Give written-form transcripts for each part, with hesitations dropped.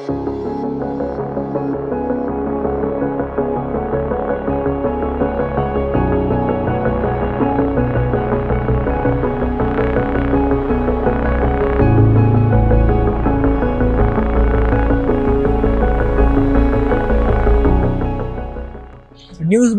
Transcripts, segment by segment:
News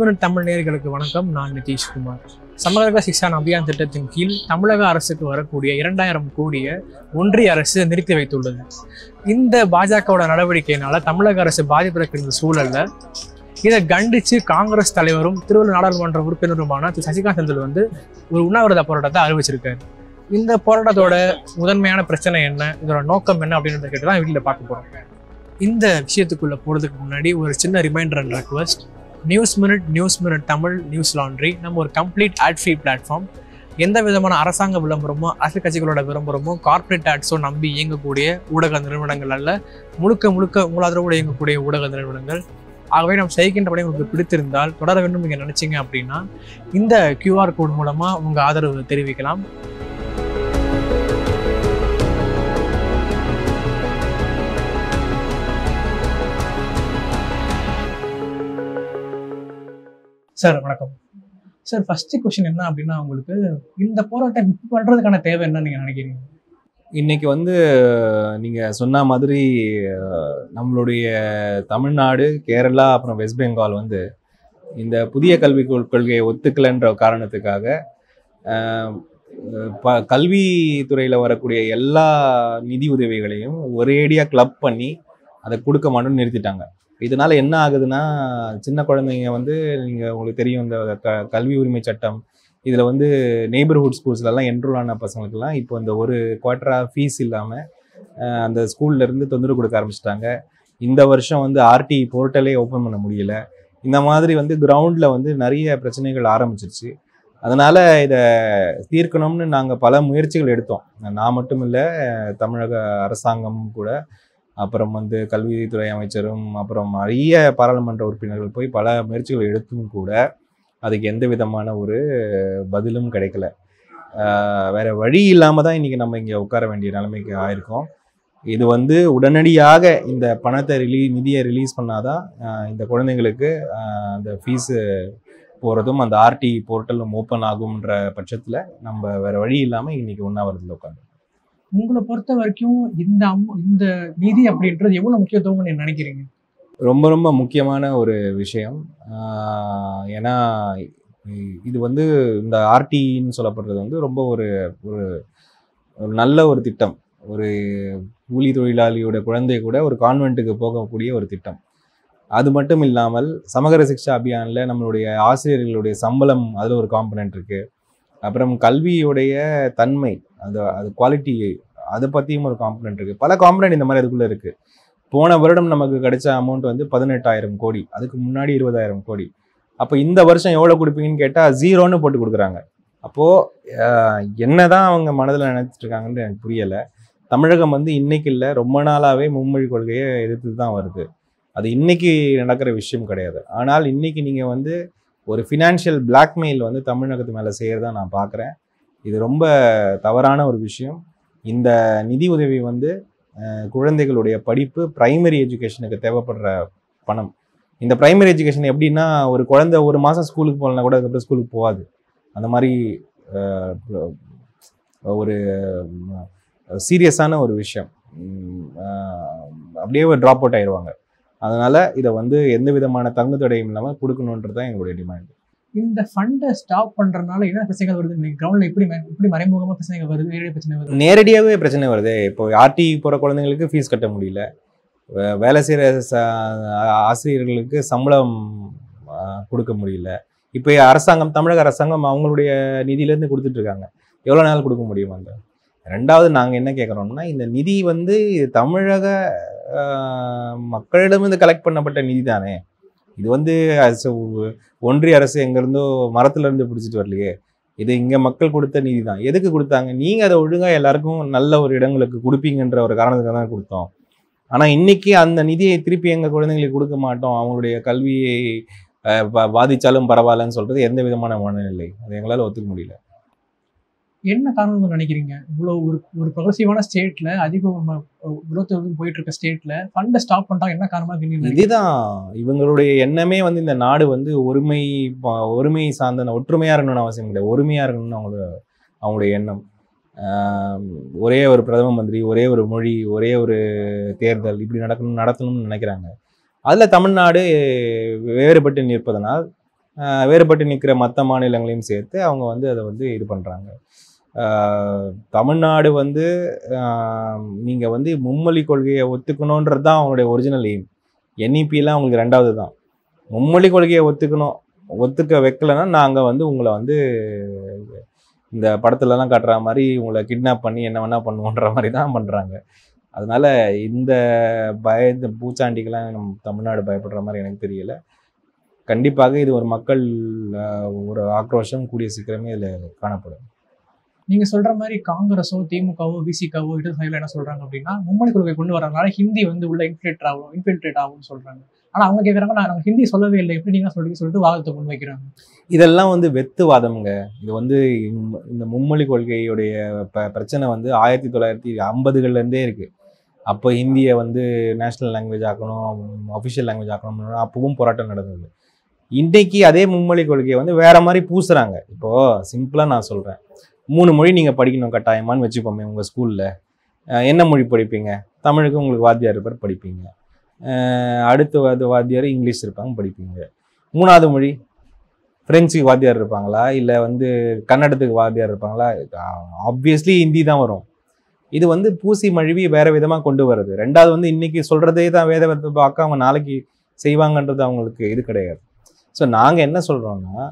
minute Tamil நேயர்களுக்கு வணக்கம். நான் நிதிஷ்குமார். சமகர சிக்ஷான் அபியான் திட்டத்தின் கீழ் தமிழக அரசுக்கு வரக்கூடிய 2000 கோடியை ஒன்றிய அரசு நிறுத்தி வைத்துள்ளது. இந்த பாஜகவோட நடவடிக்கையினால தமிழக அரசு பாதிப்பிருக்கிற சூழல்ல இதை கண்டிச்சு காங்கிரஸ் தலைவரும் திருவள்ளூர் நாடாளுமன்ற உறுப்பினருமான திரு சசிகாந்த் செந்தில் ஒரு உண்ணாவிரத போராட்டத்தை அறிவிச்சிருக்காரு. இந்த போராட்டத்தோட முதன்மையான பிரச்சனை என்ன, இதோட நோக்கம் என்ன அப்படின்றத கேட்டு தான் வீட்டில் பார்க்க போறோம். இந்த விஷயத்துக்குள்ள போறதுக்கு முன்னாடி ஒரு சின்ன reminder and request. News minute Tamil Newslaundry நம்ம ஒரு கம்ப்ளீட் ஆட் ஃப்ரீ பிளாட்ஃபார்ம். எந்த விதமான அரசாங்க விளம்பரமோ அரசியல் கட்சிகளோட விளம்பரமோ கார்பரேட் ஆட்ஸோ நம்பி இயங்கக்கூடிய ஊடக நிறுவனங்கள் அல்ல, முழுக்க உங்களாதரவோடு இயங்கக்கூடிய ஊடக நிறுவனங்கள். ஆகவே நம்ம செய்கின்றபடி உங்களுக்கு பிடித்திருந்தால் தொடர வேண்டும் நீங்கள் நினைச்சிங்க அப்படின்னா இந்த QR கோட் மூலமா உங்க ஆதரவு தெரிவிக்கலாம். சார் வணக்கம். சார் ஃபர்ஸ்ட் கொஸ்டின் என்ன அப்படின்னா, உங்களுக்கு இந்த போராட்டம் பண்றதுக்கான தேவை என்ன நீங்க நினைக்கிறீங்க? இன்னைக்கு நீங்க சொன்ன மாதிரி நம்மளுடைய தமிழ்நாடு, கேரளா, அப்புறம் வெஸ்ட் பெங்கால் இந்த புதிய கல்விக் கொள்கையை ஒத்துக்கலைன்ற காரணத்துக்காக கல்வித்துறையில் வரக்கூடிய எல்லா நிதி உதவிகளையும் ஒரேடியாக கிளப் பண்ணி அதை கொடுக்க மாட்டோம்னு நிறுத்திட்டாங்க. இதனால என்ன ஆகுதுன்னா, சின்ன குழந்தைங்க உங்களுக்கு தெரியும், இந்த கல்வி உரிமை சட்டம் இதில் நெய்பர்ஹுட் ஸ்கூல்ஸ்லாம் என்ரோல் ஆன பசங்களுக்குலாம் இப்போ இந்த ஒரு குவார்ட்டராக ஃபீஸ் இல்லாமல் அந்த ஸ்கூல்லேருந்து தொந்தரவு கொடுக்க ஆரம்பிச்சிட்டாங்க. இந்த வருஷம் RT போர்ட்டலே ஓப்பன் பண்ண முடியல. இந்த மாதிரி கிரவுண்டில் நிறைய பிரச்சனைகள் ஆரம்பிச்சிருச்சு. அதனால் இதை தீர்க்கணும்னு நாங்கள் பல முயற்சிகள் எடுத்தோம். நான் மட்டும் இல்லை, தமிழக அரசாங்கமும் கூட, அப்புறம் கல்வித்துறை அமைச்சரும், அப்புறம் நிறைய பாராளுமன்ற உறுப்பினர்கள் போய் பல முயற்சிகள் எடுத்தும் கூட அதுக்கு எந்த விதமான ஒரு பதிலும் கிடைக்கல. வேற வழி இல்லாமல் தான் இன்றைக்கி நம்ம இங்கே உட்கார வேண்டிய நிலைமைக்கு ஆயிருக்கோம். இது உடனடியாக இந்த பணத்தை நிதியை ரிலீஸ் பண்ணாதான் இந்த குழந்தைங்களுக்கு அந்த ஃபீஸு போகிறதும் அந்த RT போர்ட்டலும் ஓப்பன் ஆகும்ன்ற பட்சத்தில் நம்ம வேற வழி இல்லாமல் இன்றைக்கி உண்ணாவிரதத்தில் உட்காந்து. உங்களை பொறுத்த வரைக்கும் இந்த நிதி அப்படின்றது எவ்வளவு முக்கியத்துவம் நீங்க நினைக்கிறீங்க? ரொம்ப ரொம்ப முக்கியமான ஒரு விஷயம். ஏன்னா இது இந்த RTன்னு சொல்லப்படுறது ரொம்ப ஒரு நல்ல ஒரு திட்டம். ஒரு கூலி தொழிலாளியோட குழந்தை கூட ஒரு கான்வென்ட்டுக்கு போகக்கூடிய ஒரு திட்டம். அது மட்டும் இல்லாமல் சமகர சிக்ஷா அபியானில் நம்மளுடைய ஆசிரியர்களுடைய சம்பளம் அதில் ஒரு காம்பனன்ட் இருக்குது. அப்புறம் கல்வியுடைய தன்மை, அது குவாலிட்டி, அதை பற்றியும் ஒரு காம்பனன்ட் இருக்குது. பல காம்பனன்ட் இந்த மாதிரி அதுக்குள்ளே இருக்குது. போன வருடம் நமக்கு கிடைச்ச அமௌண்ட் 18,000 கோடி, அதுக்கு முன்னாடி 20,000 கோடி. அப்போ இந்த வருஷம் எவ்வளோ கொடுப்பீங்கன்னு கேட்டால் 0ன்னு போட்டு கொடுக்குறாங்க. அப்போது என்னதான் அவங்க மனதில் நினைச்சிட்டு இருக்காங்கன்னு எனக்கு புரியலை. தமிழகம் இன்னைக்கு இல்லை, ரொம்ப நாளாகவே மும்மொழி கொள்கையை எதிர்த்து தான் வருது. அது இன்னைக்கு நடக்கிற விஷயம் கிடையாது. ஆனால் இன்னைக்கு நீங்கள் ஒரு ஃபினான்ஷியல் பிளாக்மெயில் தமிழகத்து மேலே செய்கிறதா நான் பார்க்குறேன். இது ரொம்ப தவறான ஒரு விஷயம். இந்த நிதி உதவி குழந்தைகளுடைய படிப்பு, பிரைமரி எஜுகேஷனுக்கு தேவைப்படுற பணம். இந்த பிரைமரி எஜுகேஷன் எப்படின்னா, ஒரு குழந்தை ஒரு மாதம் ஸ்கூலுக்கு போகலன்னா கூட அதுக்கப்புறம் ஸ்கூலுக்கு போகாது. அந்த மாதிரி ஒரு சீரியஸான ஒரு விஷயம். அப்படியே ட்ராப் அவுட் ஆயிடுவாங்க. அதனால் இதை எந்த விதமான தங்கு தடையும் இல்லாமல் கொடுக்கணுன்றது தான் எங்களுடைய டிமாண்ட். இந்த ஃபண்டை ஸ்டாப் பண்ணுறதுனால என்ன பிரச்சனைகள் வருது? கிரவுண்டில் எப்படி மறைமுகமாக பிரச்சனைகள் வருது, நேரடியாக பிரச்சனை வருது? நேரடியாகவே பிரச்சனை வருது. இப்போ RT போகிற குழந்தைங்களுக்கு ஃபீஸ் கட்ட முடியல, வேலை செய்கிற ஆசிரியர்களுக்கு சம்பளம் கொடுக்க முடியல. இப்போ தமிழக அரசாங்கம் அவங்களுடைய நிதியிலேருந்து கொடுத்துட்ருக்காங்க. எவ்வளோ நாள் கொடுக்க முடியும்? ரெண்டாவது நாங்கள் என்ன கேட்குறோம்னா, இந்த நிதி தமிழக மக்களிடமிருந்து கலெக்ட் பண்ணப்பட்ட நிதி தானே. இது ஒன்றிய அரசு எங்கேருந்தோ மரத்துலேருந்து பிடிச்சிட்டு வரலையே. இது இங்கே மக்கள் கொடுத்த நிதி தான். எதுக்கு கொடுத்தாங்க? நீங்கள் அதை ஒழுங்காக எல்லாருக்கும் நல்ல ஒரு இடங்களுக்கு கொடுப்பீங்கன்ற ஒரு காரணத்துக்காக தான் கொடுத்தோம். ஆனால் இன்னைக்கு அந்த நிதியை திருப்பி எங்கள் குழந்தைங்களுக்கு கொடுக்க மாட்டோம், அவங்களுடைய கல்வியை பாதித்தாலும் பரவாயில்லன்னு சொல்கிறது எந்த விதமான மனநிலை? அதை எங்களால் ஒத்துக்க முடியல. என்ன காரணம் நினைக்கிறீங்க? இவ்வளோ ஒரு ஒரு ப்ரொக்ரெசிவான ஸ்டேட்ல அதிகம் growth போயிட்டு இருக்க ஸ்டேட்ல ஃபண்டை ஸ்டாப் பண்ணிட்டாங்க, என்ன காரணமா இருக்குன்னு இதுதான் இவங்களுடைய எண்ணமே வந்து இந்த நாடு வந்து ஒருமை சார்ந்த ஒற்றுமையா இருக்கணும்னு அவசியம் கிடையாது. ஒருமையா இருக்கணும்னு அவங்களுடைய எண்ணம். ஒரே ஒரு பிரதம மந்திரி, ஒரே ஒரு மொழி, ஒரே ஒரு தேர்தல் இப்படி நடத்தணும்னு நினைக்கிறாங்க. அதுல தமிழ்நாடு வேறுபட்டு நிற்பதனால் வேறுபட்டு நிற்கிற மற்ற மாநிலங்களையும் சேர்த்து அவங்க வந்து அதை வந்து இது பண்றாங்க. தமிழ்நாடு வந்து நீங்க வந்து மும்மொழி கொள்கையை ஒத்துக்கணுன்றது தான் அவங்களுடைய ஒரிஜினல் எய்ம். என்இபிலாம் அவங்களுக்கு ரெண்டாவது தான். மும்மொழி கொள்கையை ஒத்துக்க வைக்கலைன்னா நாங்கள் வந்து உங்களை வந்து இந்த படத்துலலாம் காட்டுற மாதிரி உங்களை கிட்னாப் பண்ணி என்ன வேணா பண்ணுவோன்ற மாதிரி தான் பண்ணுறாங்க. அதனால இந்த பூச்சாண்டிக்கெல்லாம் நம்ம தமிழ்நாடு பயப்படுற மாதிரி எனக்கு தெரியல. கண்டிப்பாக இது ஒரு மக்கள் ஒரு ஆக்ரோஷம் கூடிய சீக்கிரமே இதில் காணப்படும். நீங்க சொல்ற மாதிரி காங்கிரஸோ திமுகவோ விசிகாவோ இடது சைடில் என்ன சொல்றாங்க அப்படின்னா, மும்மொழி கொள்கை கொண்டு வரதுனால ஹிந்தி வந்து உள்ள இன்ஃபில்ட்ரேட் ஆகும்னு சொல்றாங்க. ஆனா அவங்க கேட்கறாங்க, நாங்கள் ஹிந்தி சொல்லவே இல்லை, எப்படி நீங்க சொல்லிட்டு வாதத்தை முன் வைக்கிறாங்க. இதெல்லாம் வந்து வெத்துவாதம்ங்க. இது வந்து இந்த மும்மொழி கொள்கையுடைய பிரச்சனை வந்து 1950கள்லேருந்தே இருக்கு. அப்போ ஹிந்தியை வந்து நேஷ்னல் லாங்குவேஜ் ஆக்கணும், அஃபிஷியல் லாங்குவேஜ் ஆக்கணும், அப்பவும் போராட்டம் நடந்தது. இன்றைக்கு அதே மும்மொழி கொள்கையை வந்து வேற மாதிரி பூசுறாங்க. இப்போ சிம்பிளா நான் சொல்றேன், 3 மொழி நீங்க படிக்கணும் கட்டாயமான்னு வச்சுப்போமே. உங்க ஸ்கூல்ல என்ன மொழி படிப்பீங்க? தமிழுக்கு உங்களுக்கு வாத்தியார் இருப்பார், படிப்பீங்க. அடுத்த வாத்தியார் இங்கிலீஷ் இருப்பாங்க, படிப்பீங்க. 3வது மொழி ஃப்ரெஞ்சுக்கு வாத்தியார் இருப்பாங்களா, இல்லை வந்து கன்னடத்துக்கு வாத்தியார் இருப்பாங்களா? ஆப்வியஸ்லி ஹிந்தி தான் வரும். இது வந்து பூசி மழுவி வேற விதமாக கொண்டு வருது. 2வது வந்து இன்னைக்கு சொல்றதே தான் வேதத்தை பார்க்க அவங்க நாளைக்கு செய்வாங்கன்றது அவங்களுக்கு இது கிடையாது. ஸோ நாங்கள் என்ன சொல்றோம்னா,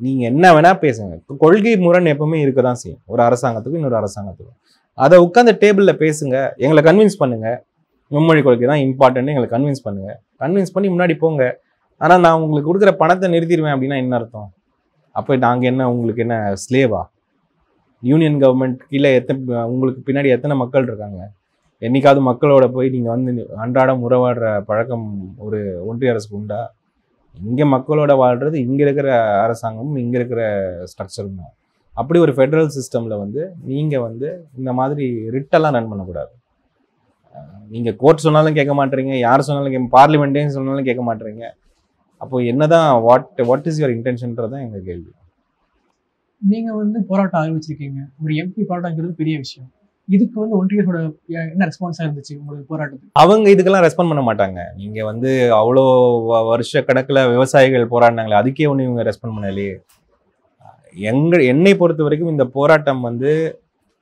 நீங்க என்ன வேணா பேசுங்க, கொள்கை முரண் எப்பவுமே இருக்க தான் செய்யும், ஒரு அரசாங்கத்துக்கும் இன்னொரு அரசாங்கத்துக்கும். அதை உட்காந்து டேபிளில் பேசுங்க, எங்களை கன்வின்ஸ் பண்ணுங்க, மும்மொழி கொள்கை தான் இம்பார்ட்டன்ட் எங்களை கன்வின்ஸ் பண்ணுங்க, கன்வின்ஸ் பண்ணி முன்னாடி போங்க. ஆனால் நான் உங்களுக்கு கொடுக்குற பணத்தை நிறுத்திடுவேன் அப்படின்னா என்ன அர்த்தம்? அப்போ நாங்கள் என்ன உங்களுக்கு என்ன ஸ்லேவா? யூனியன் கவர்மெண்ட் கீழே உங்களுக்கு பின்னாடி எத்தனை மக்கள் இருக்காங்க? என்னைக்காவது மக்களோட போய் நீங்கள் வந்து அன்றாடம் உறவாடுற பழக்கம் ஒரு ஒன்றிய அரசுக்கு உண்டா? இங்கே மக்களோட வாழ்றது இங்கே இருக்கிற அரசாங்கமும் இங்கே இருக்கிற ஸ்ட்ரக்சரும் தான். அப்படி ஒரு ஃபெடரல் சிஸ்டமில் வந்து நீங்கள் வந்து இந்த மாதிரி ரிட்டெல்லாம் ரன் பண்ணக்கூடாது. நீங்கள் கோர்ட் சொன்னாலும் கேட்க மாட்டேறீங்க, யார் சொன்னாலும் பார்லிமெண்ட்டே சொன்னாலும் கேட்க மாட்டேறீங்க. அப்போ என்னதான் வாட் இஸ் யுவர் இன்டென்ஷன்றது தான் எங்கள் கேள்வி. நீங்கள் வந்து போராட்டம் ஆரம்பிச்சிருக்கீங்க, ஒரு எம்பி போராட்டங்கிறது பெரிய விஷயம். இதுக்கு வந்து ஒன்றியத்தோட என்ன ரெஸ்பான்ஸாக இருந்துச்சு உங்களுக்கு போராட்டத்துக்கு? அவங்க இதுக்கெல்லாம் ரெஸ்பாண்ட் பண்ண மாட்டாங்க. நீங்கள் வந்து அவ்வளோ வருஷ கணக்கில் விவசாயிகள் போராடினாங்களே, அதுக்கே ஒன்று இவங்க ரெஸ்பாண்ட் பண்ணலையே. என்னை பொறுத்த வரைக்கும் இந்த போராட்டம் வந்து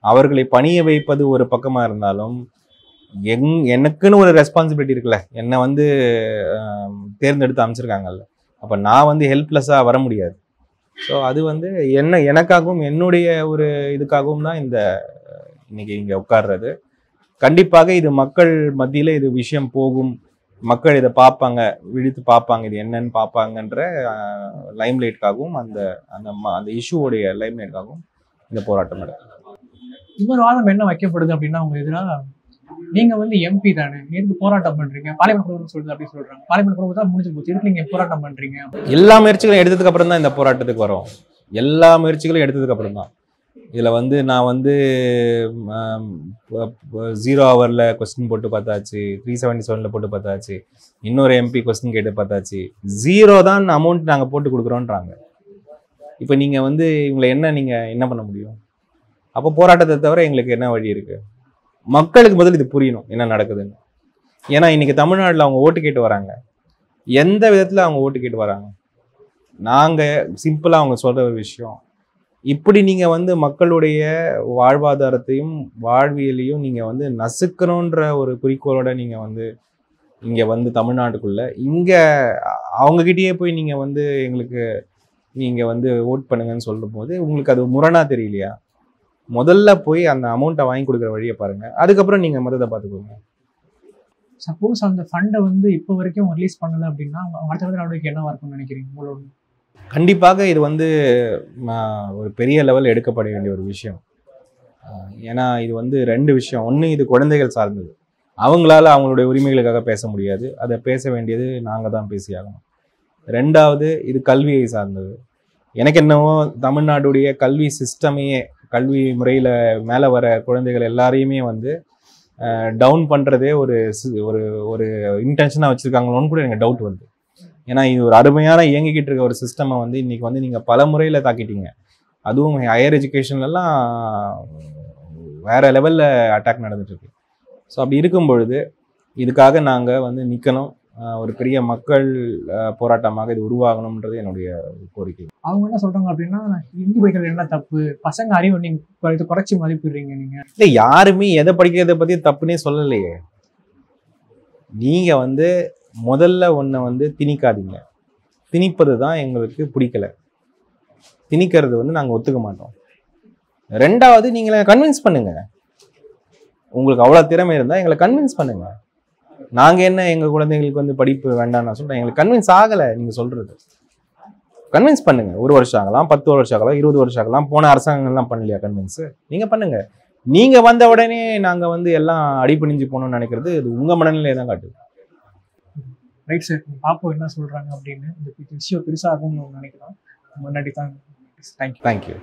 அவர்களை பணிய வைப்பது ஒரு பக்கமாக இருந்தாலும், எனக்குன்னு ஒரு ரெஸ்பான்சிபிலிட்டி இருக்குல்ல, என்னை வந்து தேர்ந்தெடுத்து அமைச்சிருக்காங்கல்ல, அப்போ நான் வந்து ஹெல்ப்லெஸ்ஸாக வர முடியாது. ஸோ அது வந்து எனக்காகவும் என்னுடைய ஒரு இதுக்காகவும் தான் இன்னைக்கு இங்கே உட்கார்றது. கண்டிப்பாக இது மக்கள் மத்தியில் இது விஷயம் போகும், மக்கள் இதை பார்ப்பாங்க, விழித்து பார்ப்பாங்க, இது என்னன்னு பார்ப்பாங்கன்ற லைம்லைட்காகவும் அந்த இஷ்யூவோடைய லைம்லைட்காகவும் இந்த போராட்டம் நடக்குது. இன்னொரு வாதம் என்ன வைக்கப்படுது அப்படின்னா, உங்க எதிராக நீங்க வந்து எம்பி தானே, எதுக்கு போராட்டம் பண்றீங்க, பார்லிமெண்ட் குழுன்னு சொல்லுது அப்படின்னு சொல்றாங்க. பார்லிமெண்ட் குழு தான் முடிஞ்சு போச்சு, எதுக்கு நீங்க போராட்டம் பண்றீங்க? எல்லா முயற்சிகளும் எடுத்ததுக்கு அப்புறம் தான் இந்த போராட்டத்துக்கு வரும். எல்லா முயற்சிகளும் எடுத்ததுக்கு அப்புறம் தான். இதில் வந்து நான் வந்து 0 ஹவரில் கொஸ்டின் போட்டு பார்த்தாச்சு, 377 போட்டு பார்த்தாச்சு, இன்னொரு எம்பி கொஸ்டின் கேட்டு பார்த்தாச்சு, 0 தான் அமௌண்ட் நாங்கள் போட்டு கொடுக்குறோன்றாங்க. இப்போ நீங்கள் வந்து இவங்களை நீங்கள் என்ன பண்ண முடியும்? அப்போ போராட்டத்தை தவிர எங்களுக்கு என்ன வழி இருக்குது? மக்களுக்கு முதல் இது புரியணும் என்ன நடக்குதுன்னு. ஏன்னா இன்னைக்கு தமிழ்நாட்டில் அவங்க ஓட்டு கேட்டு வராங்க. எந்த விதத்தில் அவங்க ஓட்டு கேட்டு வராங்க? நாங்கள் சிம்பிளாக அவங்க சொல்கிற ஒரு விஷயம், இப்படி நீங்கள் வந்து மக்களுடைய வாழ்வாதாரத்தையும் வாழ்வியலையும் நீங்கள் வந்து நசுக்கணுன்ற ஒரு குறிக்கோளோட நீங்கள் வந்து இங்கே வந்து தமிழ்நாட்டுக்குள்ளே இங்கே அவங்கக்கிட்டேயே போய் நீங்கள் வந்து எங்களுக்கு நீங்கள் வந்து ஓட் பண்ணுங்கன்னு சொல்லும் போது உங்களுக்கு அது முரணா தெரியலையா? முதல்ல போய் அந்த அமௌண்ட்டை வாங்கி கொடுக்குற வழியை பாருங்க, அதுக்கப்புறம் நீங்கள் மதத்தை பார்த்துக்கோங்க. சப்போஸ் அந்த ஃபண்டை வந்து இப்போ வரைக்கும் ரிலீஸ் பண்ணலை அப்படின்னா அடுத்த நடவடிக்கை என்னவா இருக்கும்னு நினைக்கிறீங்க உங்களோட? கண்டிப்பாக இது வந்து ஒரு பெரிய லெவல் எடுக்கப்பட வேண்டிய ஒரு விஷயம். ஏன்னா இது வந்து 2 விஷயம். ஒன்று, இது குழந்தைகள் சார்ந்தது, அவங்களால அவங்களுடைய உரிமைகளுக்காக பேச முடியாது, அதை பேச வேண்டியது நாங்கள் தான் பேசியாகணும். 2வது, இது கல்வியை சார்ந்தது. எனக்கு என்னவோ தமிழ்நாடுடைய கல்வி சிஸ்டமையே கல்வி முறையில் மேலே வர குழந்தைகள் எல்லாரையுமே வந்து டவுன் பண்ணுறதே ஒரு ஒரு ஒரு இன்டென்ஷனாக வச்சுருக்காங்களோன்னு கூட எனக்கு டவுட் வருது. ஏன்னா இது ஒரு அருமையான இயங்கிக்கிட்டு இருக்க ஒரு சிஸ்டமை வந்து இன்னைக்கு வந்து நீங்கள் பல முறையில் தாக்கிட்டீங்க. அதுவும் ஹையர் எஜுகேஷன்லாம் வேற லெவலில் அட்டாக் நடந்துட்டு இருக்கு. ஸோ அப்படி இருக்கும் பொழுது இதுக்காக நாங்கள் வந்து நிற்கணும். ஒரு பெரிய மக்கள் போராட்டமாக இது உருவாகணும்ன்றது என்னுடைய கோரிக்கை. அவங்க என்ன சொல்றாங்க அப்படின்னா, ஹிந்தி படிக்கிறது என்ன தப்பு, பசங்க அறிவு நீங்க குறைச்சி மதிப்பிடுறீங்க நீங்க. இல்லை, யாருமே எதை படிக்கிறத பற்றி தப்புன்னே சொல்லலையே. நீங்க வந்து முதல்ல ஒன்றை வந்து திணிக்காதீங்க. திணிப்பது தான் எங்களுக்கு பிடிக்கல. திணிக்கிறது வந்து நாங்கள் ஒத்துக்க மாட்டோம். ரெண்டாவது, நீங்களை கன்வின்ஸ் பண்ணுங்க. உங்களுக்கு அவ்வளோ திறமை இருந்தால் எங்களை கன்வின்ஸ் பண்ணுங்க. நாங்கள் என்ன எங்கள் குழந்தைங்களுக்கு வந்து படிப்பு வேண்டாம் நான் சொல்கிறேன். எங்களுக்கு கன்வின்ஸ் ஆகலை. நீங்கள் சொல்கிறது கன்வின்ஸ் பண்ணுங்க. 1 வருஷம் ஆகலாம், 10 வருஷம் ஆகலாம், 20 வருஷம் ஆகலாம். போன அரசாங்கங்கள்லாம் பண்ணலையா கன்வின்ஸு? நீங்கள் பண்ணுங்க. நீங்கள் வந்த உடனே நாங்கள் வந்து எல்லாம் அடிபணிஞ்சு போகணும்னு நினைக்கிறது இது உங்கள் மனநிலையை தான் காட்டுது. ரைட் சார், பாப்போம் என்ன சொல்கிறாங்க அப்படின்னு. இந்த விஷயம் பெருசாகும்னு நினைக்கிறோம். முன்னாடி தான். தேங்க்யூ.